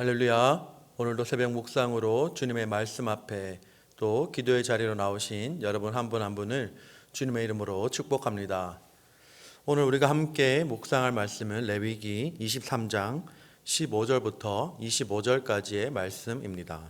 할렐루야. 오늘도 새벽 묵상으로 주님의 말씀 앞에 또 기도의 자리로 나오신 여러분 한 분 한 분을 주님의 이름으로 축복합니다. 오늘 우리가 함께 묵상할 말씀은 레위기 23장 15절부터 25절까지의 말씀입니다.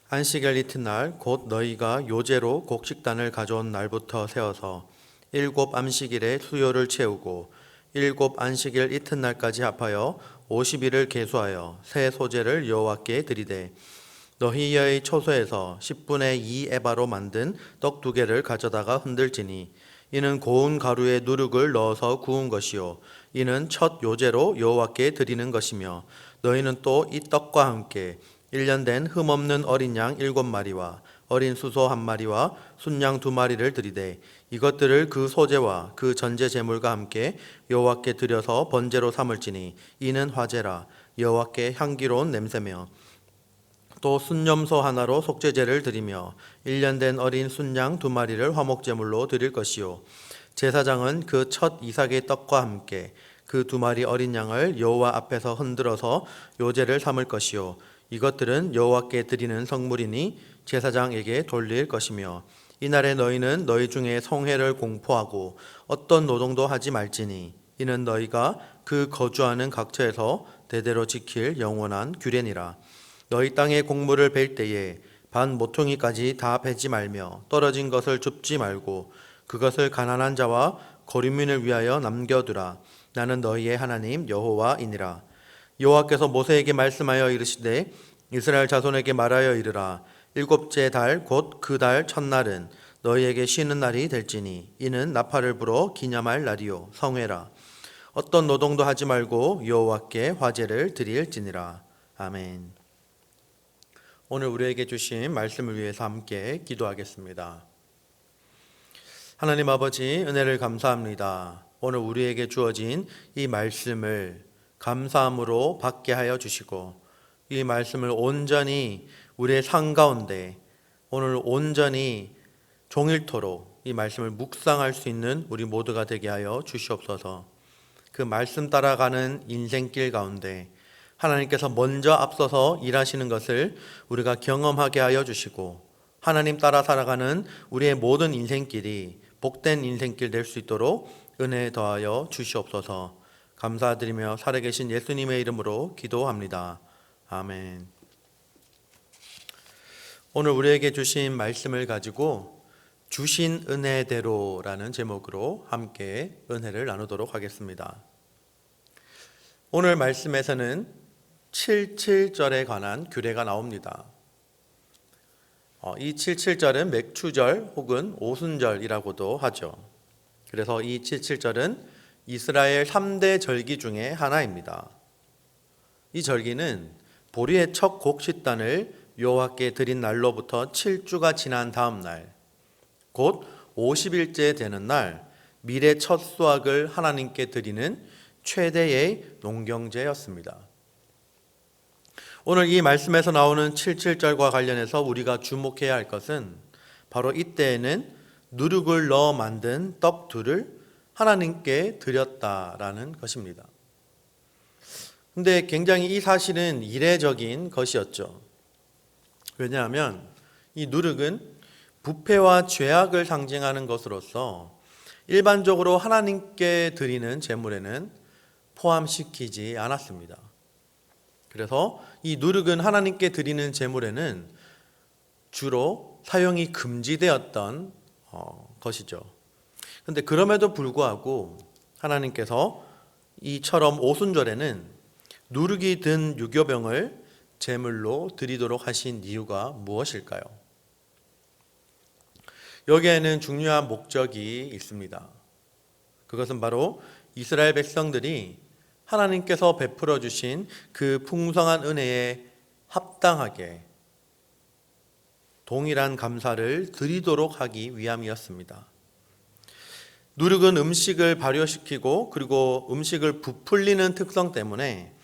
안식일 이튿날 곧 너희가 요제로 곡식단을 가져온 날부터 세어서 7 안식일에 수요를 채우고 7 안식일 이튿날까지 합하여 50일을 계수하여 새 소재를 여호와께 드리되 너희의 초소에서 10분의 2 에바로 만든 떡 2개를 가져다가 흔들지니 이는 고운 가루에 누룩을 넣어서 구운 것이요 이는 첫 요제로 여호와께 드리는 것이며 너희는 또 이 떡과 함께 1년 된 흠없는 어린 양 7마리와 어린 수소 1마리와 순양 2마리를 드리되 이것들을 그 소제와 그 전제 제물과 함께 여호와께 드려서 번제로 삼을지니 이는 화제라 여호와께 향기로운 냄새며 또 순염소 하나로 속죄제를 드리며 1년 된 어린 순양 2마리를 화목제물로 드릴 것이요 제사장은 그 첫 이삭의 떡과 함께 그 2마리 어린 양을 여호와 앞에서 흔들어서 요제를 삼을 것이요 이것들은 여호와께 드리는 성물이니 제사장에게 돌릴 것이며 이날에 너희는 너희 중에 성회를 공포하고 어떤 노동도 하지 말지니 이는 너희가 그 거주하는 각처에서 대대로 지킬 영원한 규례니라. 너희 땅에 곡물을 벨 때에 반 모퉁이까지 다 베지 말며 떨어진 것을 줍지 말고 그것을 가난한 자와 거류민을 위하여 남겨두라. 나는 너희의 하나님 여호와이니라. 여호와께서 모세에게 말씀하여 이르시되 이스라엘 자손에게 말하여 이르라. 7째 달 곧 그 달 첫날은 너희에게 쉬는 날이 될지니 이는 나팔을 불어 기념할 날이요 성회라. 어떤 노동도 하지 말고 여호와께 화제를 드릴지니라. 아멘. 오늘 우리에게 주신 말씀을 위해서 함께 기도하겠습니다. 하나님 아버지 은혜를 감사합니다. 오늘 우리에게 주어진 이 말씀을 감사함으로 받게 하여 주시고 이 말씀을 온전히 우리의 삶 가운데 오늘 온전히 종일토록 이 말씀을 묵상할 수 있는 우리 모두가 되게 하여 주시옵소서. 그 말씀 따라가는 인생길 가운데 하나님께서 먼저 앞서서 일하시는 것을 우리가 경험하게 하여 주시고 하나님 따라 살아가는 우리의 모든 인생길이 복된 인생길 될 수 있도록 은혜 더하여 주시옵소서. 감사드리며 살아계신 예수님의 이름으로 기도합니다. 아멘. 오늘 우리에게 주신 말씀을 가지고 주신 은혜대로라는 제목으로 함께 은혜를 나누도록 하겠습니다. 오늘 말씀에서는 77절에 관한 규례가 나옵니다. 이 77절은 맥추절 혹은 오순절이라고도 하죠. 그래서 이 77절은 이스라엘 3대 절기 중에 하나입니다. 이 절기는 보리의 첫 곡식단을 여호와께 드린 날로부터 7주가 지난 다음 날, 곧 50일째 되는 날, 밀의 첫 수확을 하나님께 드리는 최대의 농경제였습니다. 오늘 이 말씀에서 나오는 77절과 관련해서 우리가 주목해야 할 것은 바로 이때에는 누룩을 넣어 만든 떡 2를 하나님께 드렸다라는 것입니다. 근데 굉장히 이 사실은 이례적인 것이었죠. 왜냐하면 이 누룩은 부패와 죄악을 상징하는 것으로서 일반적으로 하나님께 드리는 제물에는 포함시키지 않았습니다. 그래서 이 누룩은 하나님께 드리는 제물에는 주로 사용이 금지되었던 것이죠. 그런데 그럼에도 불구하고 하나님께서 이처럼 오순절에는 누룩이 든 유교병을 제물로 드리도록 하신 이유가 무엇일까요? 여기에는 중요한 목적이 있습니다. 그것은 바로 이스라엘 백성들이 하나님께서 베풀어 주신 그 풍성한 은혜에 합당하게 동일한 감사를 드리도록 하기 위함이었습니다. 누룩은 음식을 발효시키고 그리고 음식을 부풀리는 특성 때문에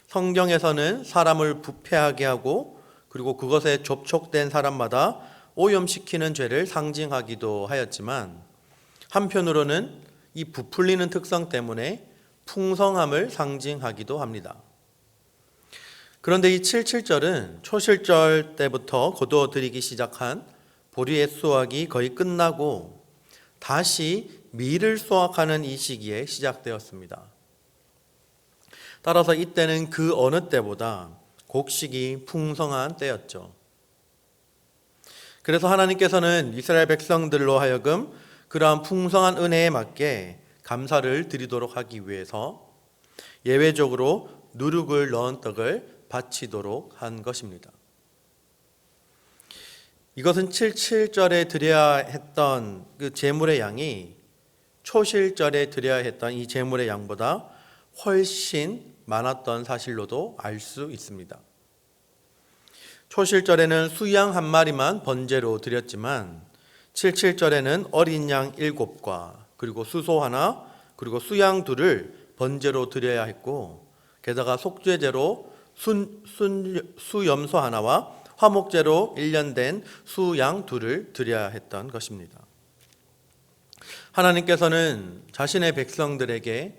성경에서는 사람을 부패하게 하고 그리고 그것에 접촉된 사람마다 오염시키는 죄를 상징하기도 하였지만 한편으로는 이 부풀리는 특성 때문에 풍성함을 상징하기도 합니다. 그런데 이 77절은 초실절 때부터 거두어들이기 시작한 보리의 수확이 거의 끝나고 다시 밀을 수확하는 이 시기에 시작되었습니다. 따라서 이때는 그 어느 때보다 곡식이 풍성한 때였죠. 그래서 하나님께서는 이스라엘 백성들로 하여금 그러한 풍성한 은혜에 맞게 감사를 드리도록 하기 위해서 예외적으로 누룩을 넣은 떡을 바치도록 한 것입니다. 이것은 77절에 드려야 했던 그 제물의 양이 초실절에 드려야 했던 이 제물의 양보다 훨씬 많았던 사실로도 알 수 있습니다. 초실절에는 수양 한 마리만 번제로 드렸지만 77절에는 어린 양 7과 그리고 수소 하나 그리고 수양 2를 번제로 드려야 했고, 게다가 속죄제로 수염소 하나와 화목제로 1년 된 수양 2를 드려야 했던 것입니다. 하나님께서는 자신의 백성들에게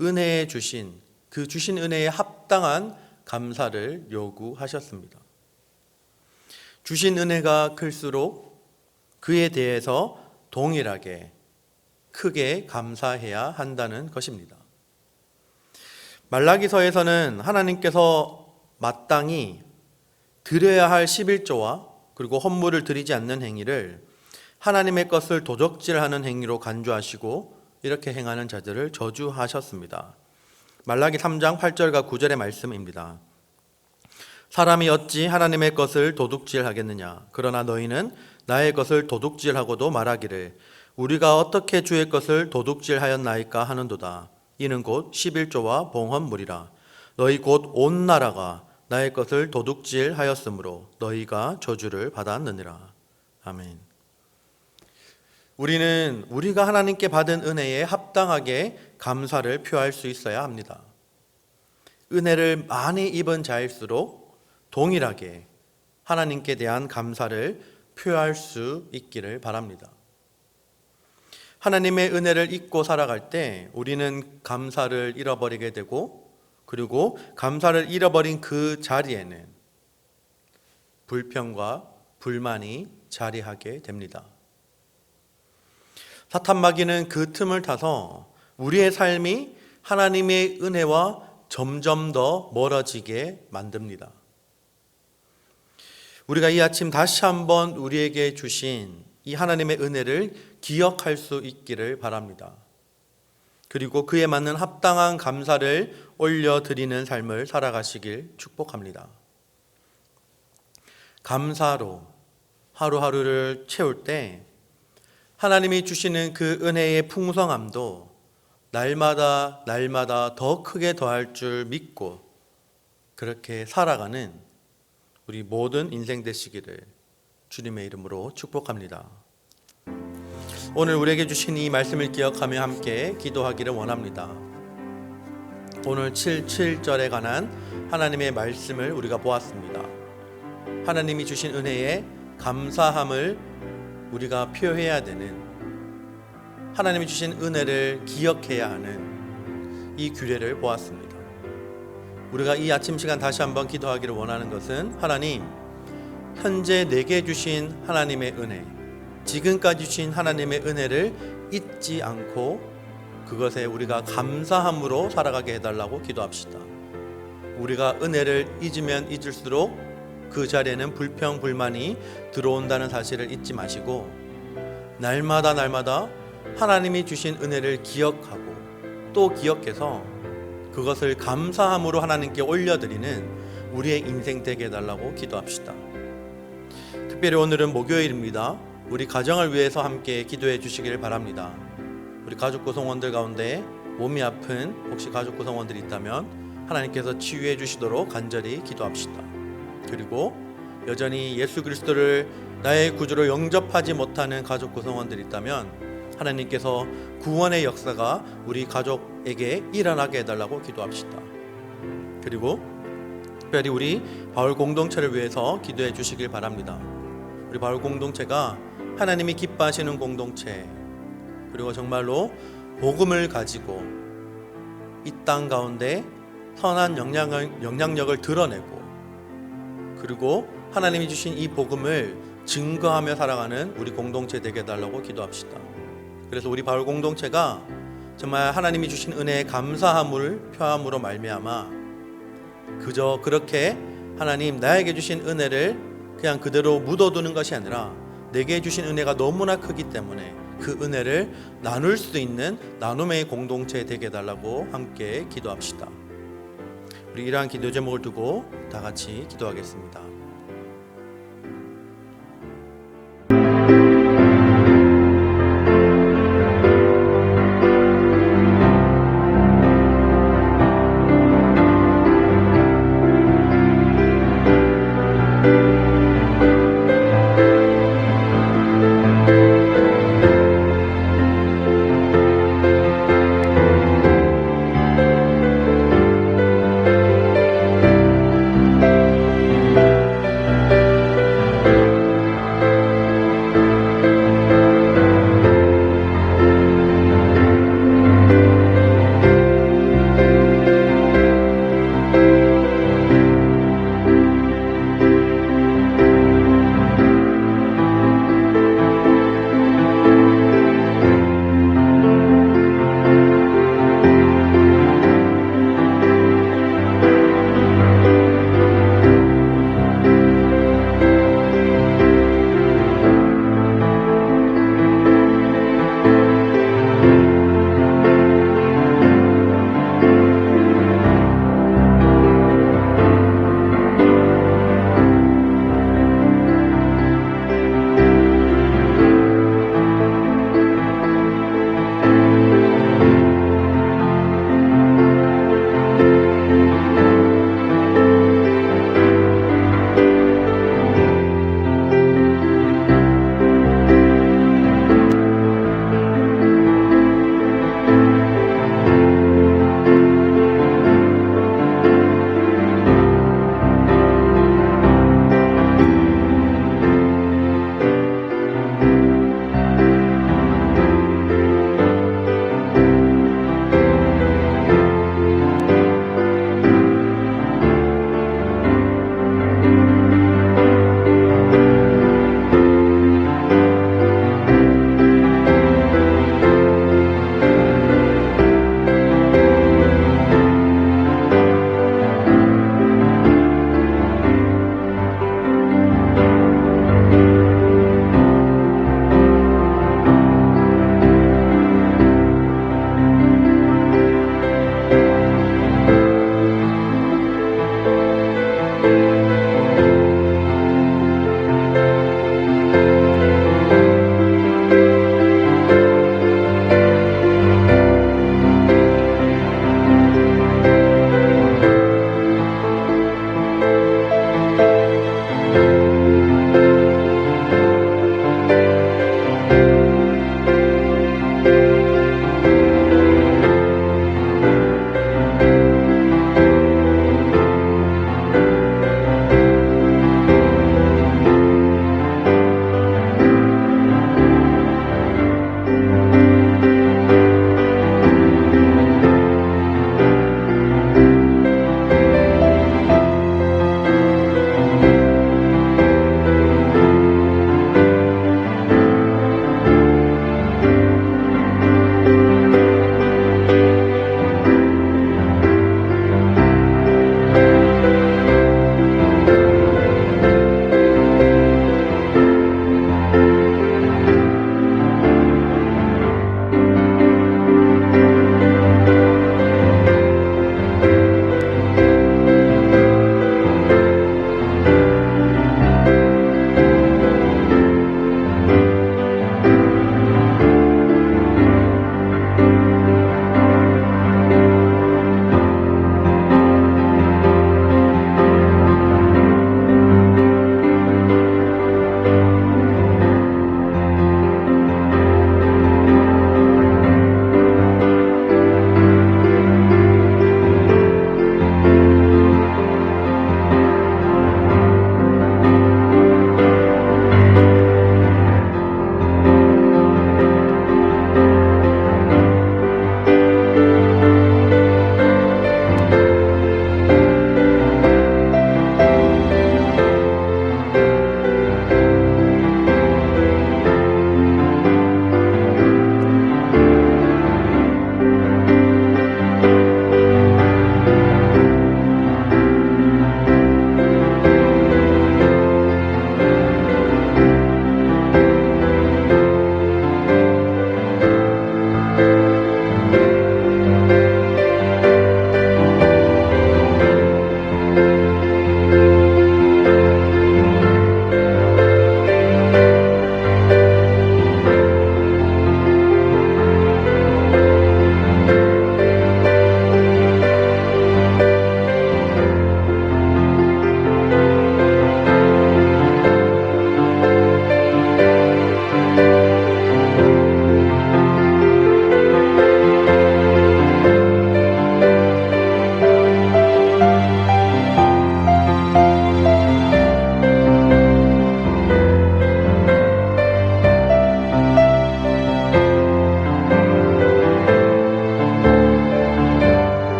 은혜에 주신 그 주신 은혜에 합당한 감사를 요구하셨습니다. 주신 은혜가 클수록 그에 대해서 동일하게 크게 감사해야 한다는 것입니다. 말라기서에서는 하나님께서 마땅히 드려야 할 11조와 그리고 헌물을 드리지 않는 행위를 하나님의 것을 도적질하는 행위로 간주하시고 이렇게 행하는 자들을 저주하셨습니다. 말라기 3장 8절과 9절의 말씀입니다. 사람이 어찌 하나님의 것을 도둑질하겠느냐? 그러나 너희는 나의 것을 도둑질하고도 말하기를 우리가 어떻게 주의 것을 도둑질하였나이까 하는도다. 이는 곧 11조와 봉헌물이라. 너희 곧 온 나라가 나의 것을 도둑질하였으므로 너희가 저주를 받았느니라. 아멘. 우리는 우리가 하나님께 받은 은혜에 합당하게 감사를 표할 수 있어야 합니다. 은혜를 많이 입은 자일수록 동일하게 하나님께 대한 감사를 표할 수 있기를 바랍니다. 하나님의 은혜를 잊고 살아갈 때 우리는 감사를 잃어버리게 되고, 그리고 감사를 잃어버린 그 자리에는 불평과 불만이 자리하게 됩니다. 사탄 마귀는 그 틈을 타서 우리의 삶이 하나님의 은혜와 점점 더 멀어지게 만듭니다. 우리가 이 아침 다시 한번 우리에게 주신 이 하나님의 은혜를 기억할 수 있기를 바랍니다. 그리고 그에 맞는 합당한 감사를 올려드리는 삶을 살아가시길 축복합니다. 감사로 하루하루를 채울 때 하나님이 주시는 그 은혜의 풍성함도 날마다 더 크게 더할 줄 믿고 그렇게 살아가는 우리 모든 인생 되시기를 주님의 이름으로 축복합니다. 오늘 우리에게 주신 이 말씀을 기억하며 함께 기도하기를 원합니다. 오늘 77절에 관한 하나님의 말씀을 우리가 보았습니다. 하나님이 주신 은혜에 감사함을 우리가 표해야 되는, 하나님이 주신 은혜를 기억해야 하는 이 규례를 보았습니다. 우리가 이 아침 시간 다시 한번 기도하기를 원하는 것은 하나님, 현재 내게 주신 하나님의 은혜, 지금까지 주신 하나님의 은혜를 잊지 않고 그것에 우리가 감사함으로 살아가게 해달라고 기도합시다. 우리가 은혜를 잊으면 잊을수록 그 자리에는 불평, 불만이 들어온다는 사실을 잊지 마시고 날마다 하나님이 주신 은혜를 기억하고 또 기억해서 그것을 감사함으로 하나님께 올려드리는 우리의 인생 되게 해달라고 기도합시다. 특별히 오늘은 목요일입니다. 우리 가정을 위해서 함께 기도해 주시길 바랍니다. 우리 가족 구성원들 가운데 몸이 아픈 혹시 가족 구성원들이 있다면 하나님께서 치유해 주시도록 간절히 기도합시다. 그리고 여전히 예수 그리스도를 나의 구주로 영접하지 못하는 가족 구성원들이 있다면 하나님께서 구원의 역사가 우리 가족에게 일어나게 해달라고 기도합시다. 그리고 특별히 우리 바울 공동체를 위해서 기도해 주시길 바랍니다. 우리 바울 공동체가 하나님이 기뻐하시는 공동체, 그리고 정말로 복음을 가지고 이 땅 가운데 선한 영향력을 드러내고, 그리고 하나님이 주신 이 복음을 증거하며 살아가는 우리 공동체 되게 해달라고 기도합시다. 그래서 우리 바울 공동체가 정말 하나님이 주신 은혜에 감사함을 표함으로 말미암아 그저 그렇게 하나님 나에게 주신 은혜를 그냥 그대로 묻어두는 것이 아니라 내게 주신 은혜가 너무나 크기 때문에 그 은혜를 나눌 수 있는 나눔의 공동체 되게 해달라고 함께 기도합시다. 우리 이러한 기도 제목을 두고 다 같이 기도하겠습니다.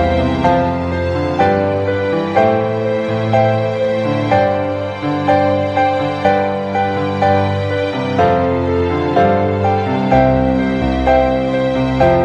아멘.